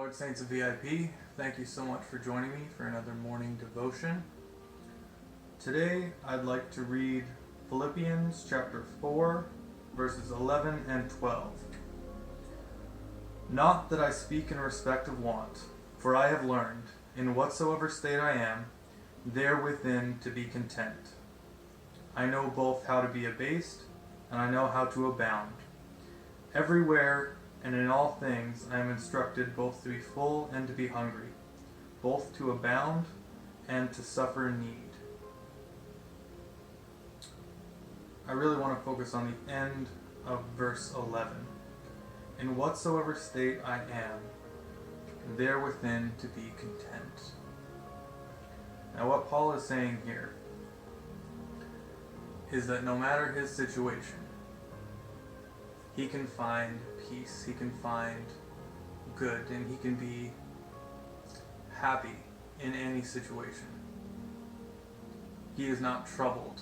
Lord, Saints of VIP, thank you so much for joining me for another morning devotion. Today, I'd like to read Philippians chapter 4, verses 11 and 12. Not that I speak in respect of want, for I have learned, in whatsoever state I am, therewithin to be content. I know both how to be abased, and I know how to abound. Everywhere and in all things I am instructed both to be full and to be hungry, both to abound and to suffer need. I really want to focus on the end of verse 11. In whatsoever state I am, therewithin to be content. Now what Paul is saying here is that no matter his situation, he can find peace, he can find good, and he can be happy in any situation. He is not troubled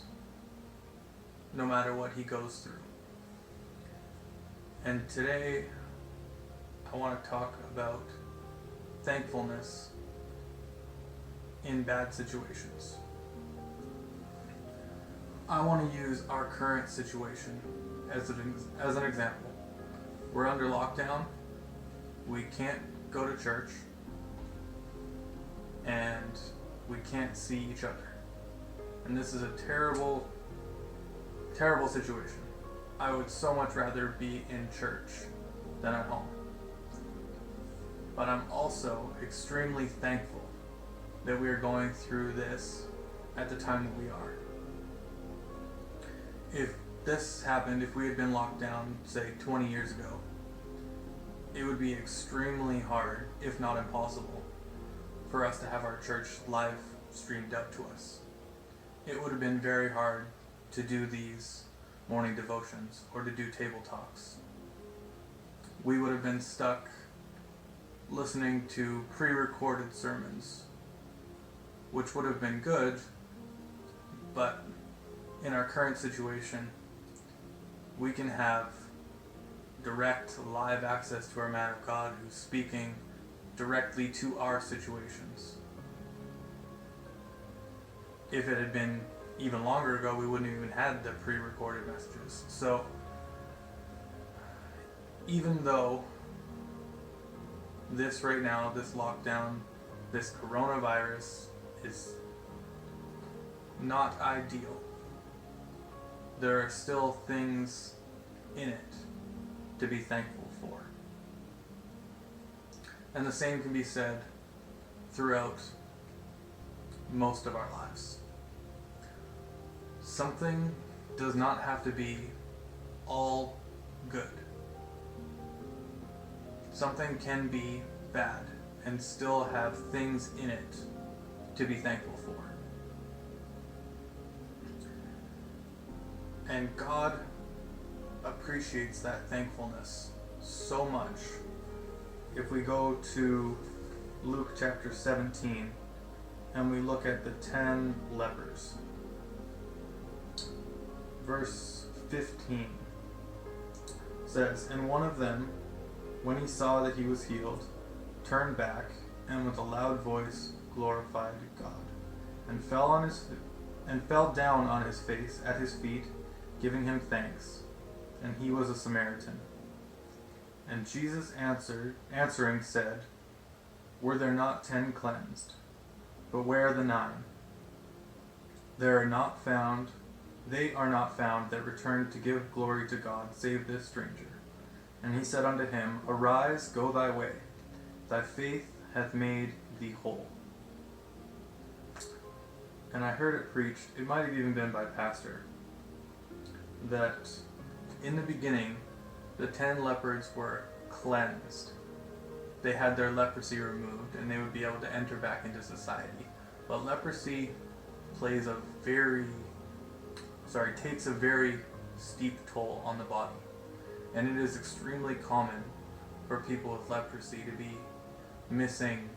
no matter what he goes through. And today I want to talk about thankfulness in bad situations. I want to use our current situation as an example. We're under lockdown, we can't go to church, and we can't see each other. And this is a terrible, terrible situation. I would so much rather be in church than at home. But I'm also extremely thankful that we are going through this at the time that we are. If this happened, if we had been locked down, say 20 years ago, it would be extremely hard, if not impossible, for us to have our church live streamed up to us. It would have been very hard to do these morning devotions or to do table talks. We would have been stuck listening to pre-recorded sermons, which would have been good, but in our current situation, we can have direct live access to our man of God who's speaking directly to our situations. If it had been even longer ago, we wouldn't have even had the pre-recorded messages. So even though this right now, this lockdown, this coronavirus is not ideal, there are still things in it to be thankful for. And the same can be said throughout most of our lives. Something does not have to be all good. Something can be bad and still have things in it to be thankful for. And God appreciates that thankfulness so much. If we go to Luke chapter 17 and we look at the 10 lepers, verse 15 says, "And one of them, when he saw that he was healed, turned back and with a loud voice glorified God, and fell down on his face at his feet, giving him thanks. And he was a Samaritan. And Jesus answering said, Were there not 10 cleansed? But where are the 9? They are not found that returned to give glory to God, save this stranger. And he said unto him, Arise, go thy way. Thy faith hath made thee whole." And I heard it preached, it might have even been by pastor, that in the beginning, the 10 lepers were cleansed. They had their leprosy removed and they would be able to enter back into society. But leprosy takes a very steep toll on the body. And it is extremely common for people with leprosy to be missing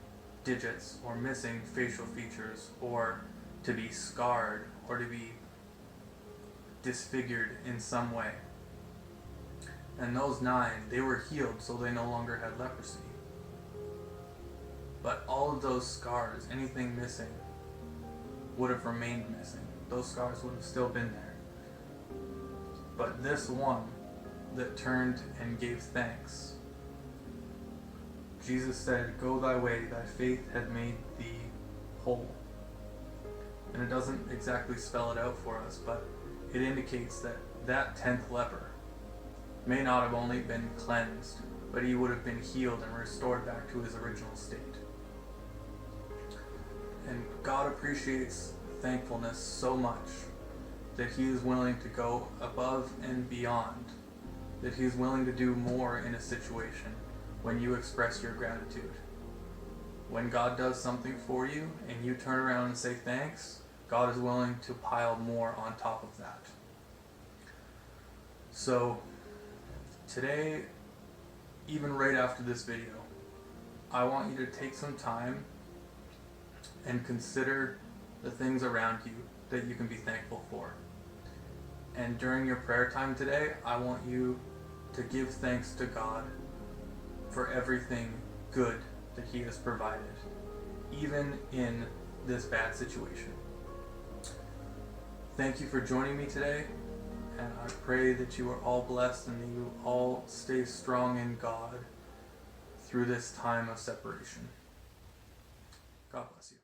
digits or missing facial features, or to be scarred, or to be disfigured in some way. And those 9, they were healed, so they no longer had leprosy. But all of those scars, anything missing, would have remained missing. Those scars would have still been there. But this one that turned and gave thanks, Jesus said, "Go thy way, thy faith had made thee whole." And it doesn't exactly spell it out for us, but it indicates that that 10th leper may not have only been cleansed, but he would have been healed and restored back to his original state. And God appreciates thankfulness so much that he is willing to go above and beyond, that he is willing to do more in a situation when you express your gratitude. When God does something for you and you turn around and say thanks, God is willing to pile more on top of that. So today, even right after this video, I want you to take some time and consider the things around you that you can be thankful for. And during your prayer time today, I want you to give thanks to God for everything good that he has provided, even in this bad situation. Thank you for joining me today, and I pray that you are all blessed and that you all stay strong in God through this time of separation. God bless you.